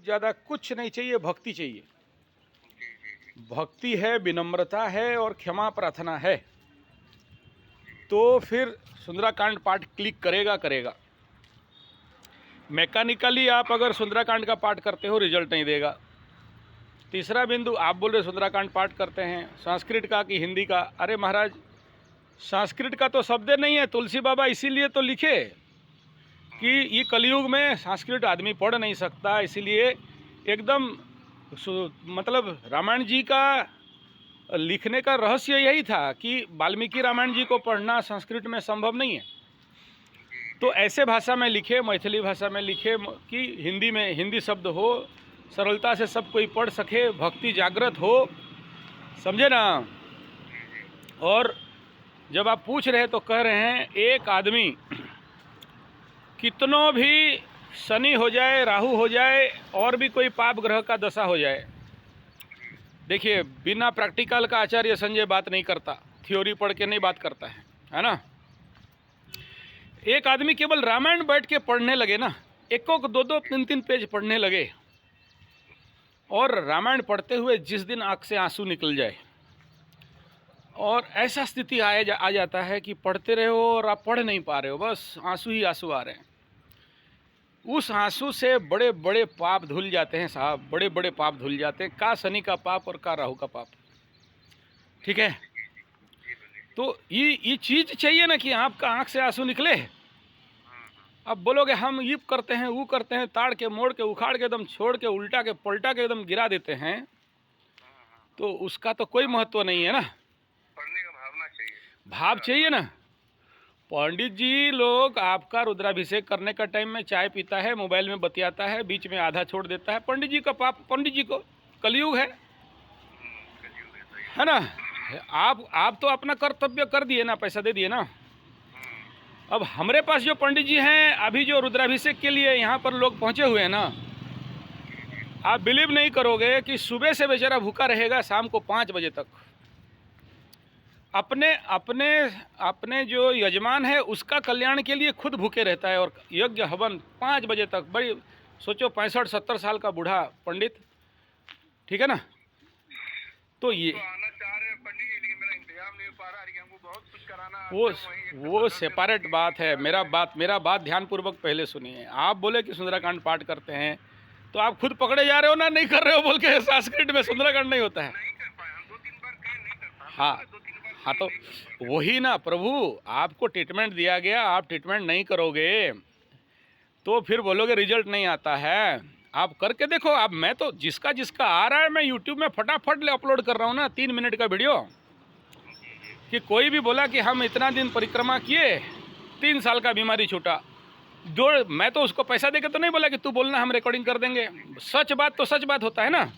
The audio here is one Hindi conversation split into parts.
ज़्यादा कुछ नहीं चाहिए, भक्ति चाहिए। भक्ति है, विनम्रता है और क्षमा प्रार्थना है, तो फिर सुंदराकांड पाठ क्लिक करेगा करेगा। मैकेनिकली आप अगर सुंदराकांड का पाठ करते हो, रिजल्ट नहीं देगा। तीसरा बिंदु, आप बोल रहे सुंदराकांड पाठ करते हैं, संस्कृत का कि हिंदी का? अरे महाराज, संस्कृत का तो शब्द नहीं है। तुलसी बाबा इसीलिए तो लिखे कि ये कलयुग में संस्कृत आदमी पढ़ नहीं सकता, इसीलिए एकदम मतलब रामायण जी का लिखने का रहस्य यही था कि वाल्मीकि रामायण जी को पढ़ना संस्कृत में संभव नहीं है, तो ऐसे भाषा में लिखे, मैथिली भाषा में लिखे कि हिंदी में हिंदी शब्द हो, सरलता से सब कोई पढ़ सके, भक्ति जागृत हो, समझे ना। और जब आप पूछ रहे तो कह रहे हैं एक आदमी कितनों भी शनि हो जाए, राहु हो जाए और भी कोई पाप ग्रह का दशा हो जाए, देखिए बिना प्रैक्टिकल का आचार्य संजय बात नहीं करता, थ्योरी पढ़ के नहीं बात करता है ना। एक आदमी केवल रामायण बैठ के पढ़ने लगे ना, एक दो दो तीन तीन पेज पढ़ने लगे, और रामायण पढ़ते हुए जिस दिन आँख से आंसू निकल जाए और ऐसा स्थिति आ जाता है कि पढ़ते रहे हो और आप पढ़ नहीं पा रहे हो, बस आंसू ही आंसू आ रहे हैं, उस आंसू से बड़े बड़े पाप धुल जाते हैं साहब, बड़े बड़े पाप धुल जाते हैं, का शनि का पाप और का राहु का पाप। ठीक है, तो ये चीज़ चाहिए ना कि आपका आँख से आंसू निकले। अब बोलोगे हम ये करते हैं वो करते हैं, ताड़ के मोड़ के उखाड़ के एकदम छोड़ के उल्टा के पलटा के एकदम गिरा देते हैं, तो उसका तो कोई महत्व नहीं है ना। पढ़ने का भावना चाहिए, भाव चाहिए ना। पंडित जी लोग आपका रुद्राभिषेक करने का टाइम में चाय पीता है, मोबाइल में बतियाता है, बीच में आधा छोड़ देता है, पंडित जी का पाप, पंडित जी को, कलयुग है ना। आप तो अपना कर्तव्य कर दिए ना, पैसा दे दिए ना। अब हमारे पास जो पंडित जी हैं, अभी जो रुद्राभिषेक के लिए यहाँ पर लोग पहुँचे हुए हैं ना, आप बिलीव नहीं करोगे कि सुबह से बेचारा भूखा रहेगा शाम को 5 बजे तक। अपने अपने अपने जो यजमान है उसका कल्याण के लिए खुद भूखे रहता है, और यज्ञ हवन 5 बजे तक। बड़ी सोचो, 65-70 साल का बूढ़ा पंडित, ठीक है ना। तो ये आना चाह रहे हैं पंडित जी, लेकिन मेरा इंतजाम नहीं हो पा रहा है, हमको बहुत कुछ कराना। वो सेपरेट बात है। मेरा बात ध्यानपूर्वक पहले सुनिए। आप बोले कि सुंदराकांड पाठ करते हैं, तो आप खुद पकड़े जा रहे हो ना, नहीं कर रहे हो बोल के संस्कृत में सुंदराकांड नहीं होता है। नहीं कर पाए हम, 2-3 बार कहीं नहीं कर पाए। हाँ, तो वही ना प्रभु, आपको ट्रीटमेंट दिया गया, आप ट्रीटमेंट नहीं करोगे तो फिर बोलोगे रिजल्ट नहीं आता है। आप करके देखो। अब मैं तो जिसका जिसका आ रहा है मैं यूट्यूब में फटाफट अपलोड कर रहा हूँ ना, 3 मिनट का वीडियो, कि कोई भी बोला कि हम इतना दिन परिक्रमा किए, 3 साल का बीमारी छूटा, मैं तो उसको पैसा देके तो नहीं बोला कि तू बोलना हम रिकॉर्डिंग कर देंगे। सच बात तो सच बात होता है ना।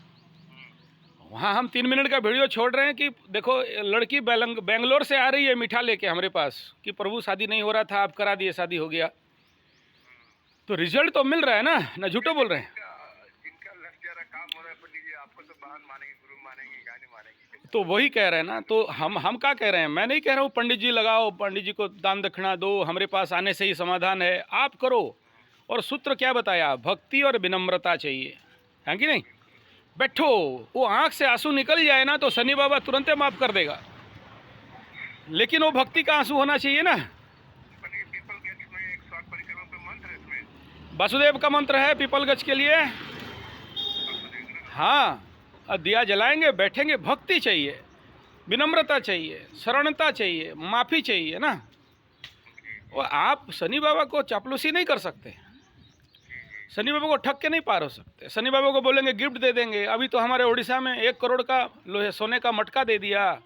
वहाँ हम 3 मिनट का वीडियो छोड़ रहे हैं कि देखो लड़की बेंगलोर से आ रही है मीठा लेके हमारे पास कि प्रभु शादी नहीं हो रहा था, आप करा दिए, शादी हो गया। तो रिजल्ट तो मिल रहा है ना झूठो बोल रहे हैं। जिनका लग जा रहा काम हो रहा है पंडित जी, आपको तो बहन मानेंगे, गुरु मानेंगे, क्या नहीं मानेंगे। तो वही कह रहे हैं ना। तो हम क्या कह रहे हैं, मैं नहीं कह रहा हूँ पंडित जी लगाओ, पंडित जी को दान दक्षिणा दो, हमारे पास आने से ही समाधान है, आप करो। और सूत्र क्या बताया, भक्ति और विनम्रता चाहिए, है कि नहीं। बैठो, वो आँख से आंसू निकल जाए ना तो शनि बाबा तुरंत माफ़ कर देगा, लेकिन वो भक्ति का आंसू होना चाहिए ना। पीपल गच में 108 परिक्रमा का मंत्र है, इसमें वासुदेव का मंत्र है पीपल गच के लिए। हाँ, दिया जलाएंगे, बैठेंगे, भक्ति चाहिए, विनम्रता चाहिए, शरणता चाहिए, माफ़ी चाहिए ना। और आप शनि बाबा को चापलूसी नहीं कर सकते, शनि बाबा को ठग के नहीं पार हो सकते। शनि बाबा को बोलेंगे गिफ्ट दे देंगे। अभी तो हमारे उड़ीसा में 1 करोड़ का लोहे सोने का मटका दे दिया,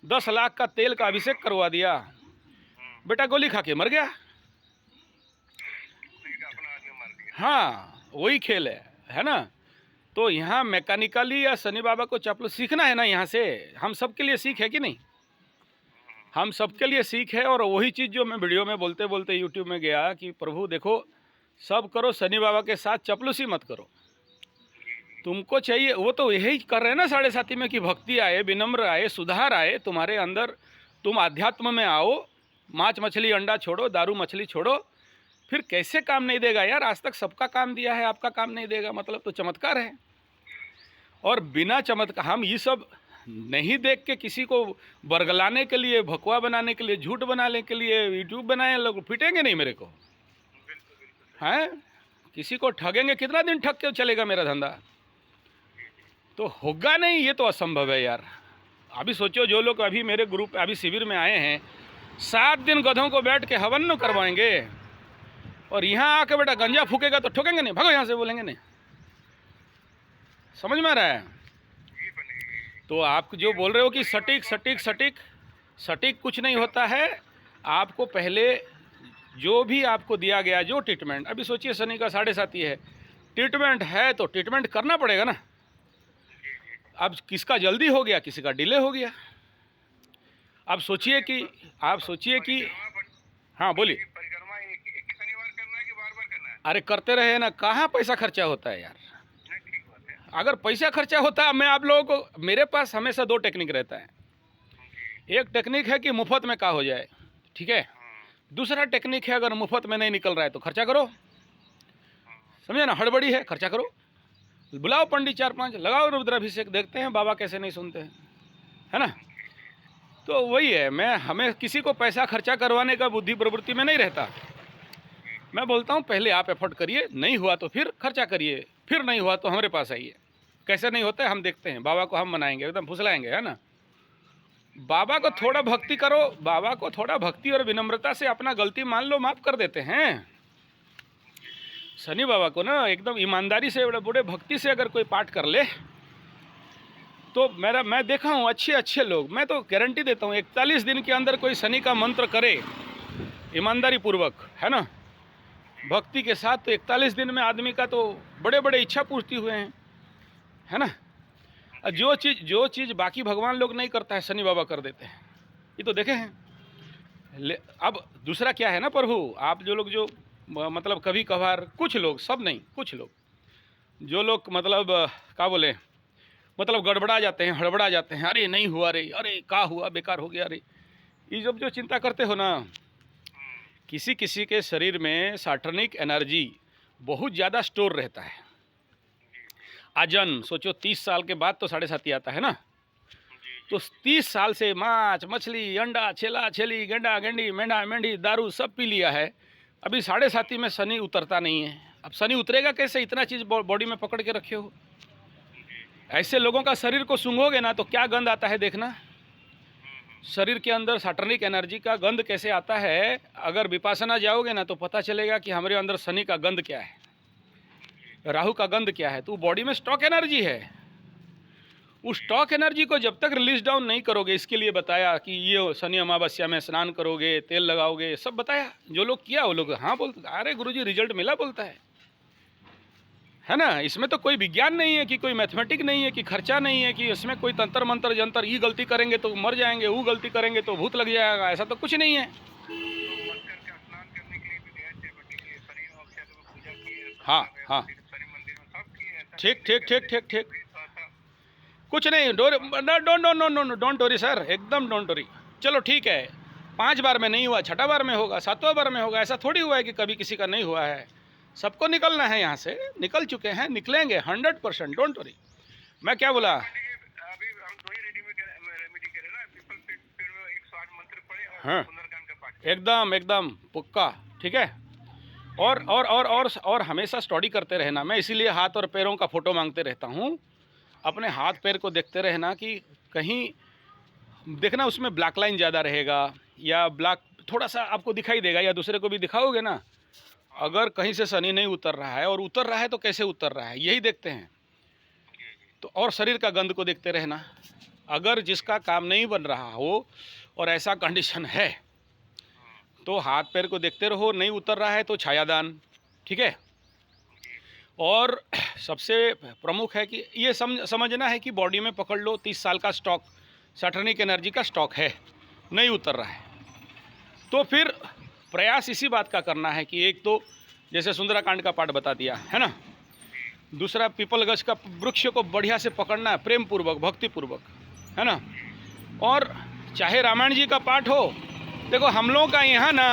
10 लाख का तेल का अभिषेक करवा दिया, बेटा गोली खा के मर गया। हाँ, वही खेल है ना। तो यहाँ मैकेनिकली या शनि बाबा को चापलूस सीखना है ना, यहाँ से हम सबके लिए सीख है कि नहीं, हम सबके लिए सीख है। और वही चीज़ जो मैं वीडियो में बोलते बोलते यूट्यूब में गया कि प्रभु देखो सब करो, शनि बाबा के साथ चपलूसी मत करो। तुमको चाहिए, वो तो यही कर रहे हैं ना 7.5 में, कि भक्ति आए, विनम्र आए, सुधार आए तुम्हारे अंदर, तुम आध्यात्म में आओ, मांस मछली अंडा छोड़ो, दारू मछली छोड़ो, फिर कैसे काम नहीं देगा यार? आज तक सबका काम दिया है, आपका काम नहीं देगा, मतलब तो चमत्कार है। और बिना चमत्कार, हम ये सब नहीं देख के किसी को बरगलाने के लिए, भकवा बनाने के लिए, झूठ बनाने के लिए यूट्यूब बनाए लोग, पिटेंगे नहीं मेरे को, हैं? किसी को ठगेंगे, कितना दिन ठग के चलेगा मेरा धंधा? तो होगा नहीं, ये तो असंभव है यार। अभी सोचो, जो लोग अभी मेरे ग्रुप अभी शिविर में आए हैं, 7 दिन गधों को बैठ के हवन करवाएंगे, और यहाँ आके बेटा गंजा फूकेगा तो ठोकेंगे नहीं, भागो यहाँ से, बोलेंगे नहीं। समझ में आ रहा है? तो आप जो बोल रहे हो कि सटीक सटीक सटीक सटीक कुछ नहीं होता है। आपको पहले जो भी आपको दिया गया जो ट्रीटमेंट, अभी सोचिए शनि का 7.5 है, ट्रीटमेंट है तो ट्रीटमेंट करना पड़ेगा ना। अब किसका जल्दी हो गया, किसी का डिले हो गया। आप सोचिए कि हाँ बोलिए। परिक्रमा एक शनिवार करना है कि बार-बार करना है? अरे करते रहे ना, कहाँ पैसा खर्चा होता है यार? नहीं, ठीक बात है। अगर पैसा खर्चा होता, मैं आप लोगों को, मेरे पास हमेशा 2 टेक्निक रहता है। एक टेक्निक है कि मुफ्त में का हो जाए, ठीक है। दूसरा टेक्निक है, अगर मुफ्त में नहीं निकल रहा है तो खर्चा करो, समझे ना? हड़बड़ी है, खर्चा करो, बुलाओ पंडित 4-5, लगाओ रुद्राभिषेक, देखते हैं बाबा कैसे नहीं सुनते हैं, है ना? तो वही है, हमें किसी को पैसा खर्चा करवाने का बुद्धि प्रवृत्ति में नहीं रहता। मैं बोलता हूँ पहले आप एफर्ट करिए, नहीं हुआ तो फिर खर्चा करिए, फिर नहीं हुआ तो हमारे पास आइए। कैसे नहीं होता है हम देखते हैं, बाबा को हम मनाएंगे, एकदम फुसलाएंगे, है ना? बाबा को थोड़ा भक्ति करो, बाबा को थोड़ा भक्ति और विनम्रता से अपना गलती मान लो, माफ़ कर देते हैं। शनि बाबा को ना एकदम ईमानदारी से, बड़े बड़े भक्ति से अगर कोई पाठ कर ले तो मैं देखा हूँ अच्छे लोग, मैं तो गारंटी देता हूँ 41 दिन के अंदर कोई शनि का मंत्र करे ईमानदारी पूर्वक, है ना, भक्ति के साथ, तो 41 दिन में आदमी का तो बड़े बड़े इच्छा पूर्ति हुए हैं, है ना। जो चीज़ बाकी भगवान लोग नहीं करता है, शनि बाबा कर देते हैं, ये तो देखे हैं। अब दूसरा क्या है ना प्रभु, आप जो लोग जो मतलब कभी कभार, कुछ लोग, सब नहीं, कुछ लोग, जो लोग मतलब क्या बोले, मतलब गड़बड़ा जाते हैं, हड़बड़ा जाते हैं, अरे नहीं हुआ रे, अरे का हुआ, बेकार हो गया रे, ये जब जो चिंता करते हो ना, किसी किसी के शरीर में सैटर्निक एनर्जी बहुत ज़्यादा स्टोर रहता है। आजन्म सोचो, 30 साल के बाद तो 7.5 आता है ना, तो 30 साल से माछ मछली, अंडा छेला छेली, गेंडा गेंडी, मेंढा मेंढी, दारू सब पी लिया है, अभी 7.5 में शनि उतरता नहीं है। अब शनि उतरेगा कैसे, इतना चीज़ बॉडी में पकड़ के रखे हो। ऐसे लोगों का शरीर को सूंघोगे ना तो क्या गंध आता है देखना, शरीर के अंदर सैटर्निक एनर्जी का गंध कैसे आता है। अगर विपासना जाओगे ना तो पता चलेगा कि हमारे अंदर शनि का गंध क्या है, राहु का गंध क्या है। तो बॉडी में स्टॉक एनर्जी है, उस स्टॉक एनर्जी को जब तक रिलीज डाउन नहीं करोगे, इसके लिए बताया कि ये शनि अमावस्या में स्नान करोगे, तेल लगाओगे, सब बताया। जो लोग किया वो लोग हाँ बोलते, अरे गुरुजी रिजल्ट मिला बोलता है ना। इसमें तो कोई विज्ञान नहीं है, कि कोई मैथमेटिक नहीं है, कि खर्चा नहीं है, कि इसमें कोई तंत्र मंत्र जंतर, ये गलती करेंगे तो मर जाएंगे, वो गलती करेंगे तो भूत लग जाएगा, ऐसा तो कुछ नहीं है। हाँ हाँ, ठीक ठीक ठीक ठीक ठीक, कुछ नहीं, डोंट वरी सर, एकदम डोंट वरी। चलो ठीक है, 5 बार में नहीं हुआ, 6ठा बार में होगा, 7वां बार में होगा, ऐसा थोड़ी हुआ है कि कभी किसी का नहीं हुआ है। सबको निकलना है, यहाँ से निकल चुके हैं, निकलेंगे 100%, डोंट वरी। मैं क्या बोला, अभी हम 2 ही रेमेडी करे ना, पीपल पेड़ में 108 मंत्र पढ़े और हाँ, सुंदरकांड का पाठ, एकदम पक्का, ठीक है। और हमेशा स्टडी करते रहना। मैं इसीलिए हाथ और पैरों का फोटो मांगते रहता हूँ, अपने हाथ पैर को देखते रहना कि कहीं देखना उसमें ब्लैक लाइन ज़्यादा रहेगा या ब्लैक थोड़ा सा आपको दिखाई देगा, या दूसरे को भी दिखाओगे ना, अगर कहीं से शनि नहीं उतर रहा है, और उतर रहा है तो कैसे उतर रहा है, यही देखते हैं। तो और शरीर का गंध को देखते रहना। अगर जिसका काम नहीं बन रहा हो और ऐसा कंडीशन है तो हाथ पैर को देखते रहो, नहीं उतर रहा है तो छायादान, ठीक है। और सबसे प्रमुख है कि ये समझना है कि बॉडी में पकड़ लो 30 साल का स्टॉक, सैटर्निक एनर्जी का स्टॉक है, नहीं उतर रहा है, तो फिर प्रयास इसी बात का करना है कि एक तो जैसे सुंदराकांड का पाठ बता दिया है ना, दूसरा पीपल गज का वृक्ष को बढ़िया से पकड़ना है, प्रेम पूर्वक, भक्ति पूर्वक, है ना। और चाहे रामायण जी का पाठ हो, देखो हम लोगों का यहाँ ना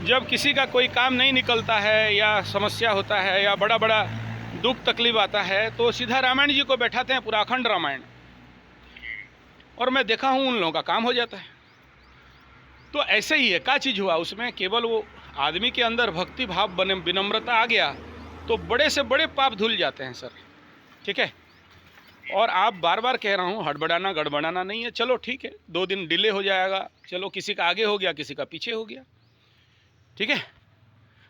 जब किसी का कोई काम नहीं निकलता है या समस्या होता है या बड़ा बड़ा दुख तकलीफ आता है तो सीधा रामायण जी को बैठाते हैं, पूरा अखंड रामायण, और मैं देखा हूँ उन लोगों का काम हो जाता है। तो ऐसे ही है, क्या चीज़ हुआ उसमें, केवल वो आदमी के अंदर भक्ति भाव बने, विनम्रता आ गया तो बड़े से बड़े पाप धुल जाते हैं सर, ठीक है। और आप बार बार कह रहा हूँ, हड़बड़ाना गड़बड़ाना नहीं है। चलो ठीक है, 2 दिन डिले हो जाएगा, चलो किसी का आगे हो गया किसी का पीछे हो गया, ठीक है,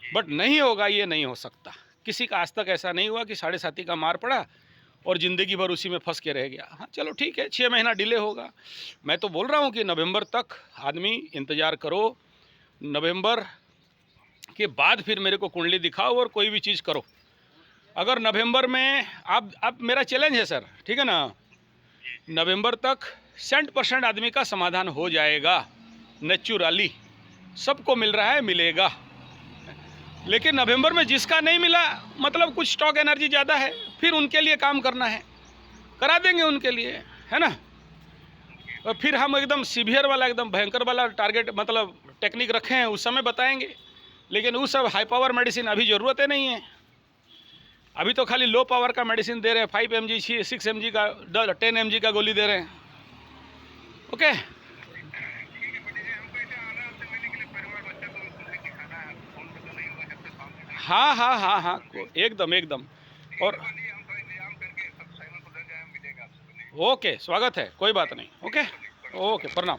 बट नहीं होगा, ये नहीं हो सकता। किसी का आज तक ऐसा नहीं हुआ कि 7.5 का मार पड़ा और ज़िंदगी भर उसी में फंस के रह गया। हाँ चलो ठीक है, 6 महीना डिले होगा। मैं तो बोल रहा हूँ कि नवंबर तक आदमी इंतज़ार करो, नवंबर के बाद फिर मेरे को कुंडली दिखाओ और कोई भी चीज़ करो। अगर नवंबर में आप मेरा चैलेंज है सर, ठीक है ना, नवंबर तक 100% आदमी का समाधान हो जाएगा नेचुरली। सबको मिल रहा है, मिलेगा। लेकिन नवंबर में जिसका नहीं मिला, मतलब कुछ स्टॉक एनर्जी ज़्यादा है, फिर उनके लिए काम करना है, करा देंगे उनके लिए, है ना। और फिर हम एकदम सीवियर वाला, एकदम भयंकर वाला टारगेट, मतलब टेक्निक रखे हैं, उस समय बताएंगे। लेकिन उस सब हाई पावर मेडिसिन अभी ज़रूरत नहीं है। अभी तो खाली लो पावर का मेडिसिन दे रहे हैं, 5 mg 6 mg का 10 mg का गोली दे रहे हैं। ओके, हाँ हाँ हाँ हाँ, एकदम एकदम। और ओके, स्वागत है, कोई बात नहीं। ओके ओके, प्रणाम।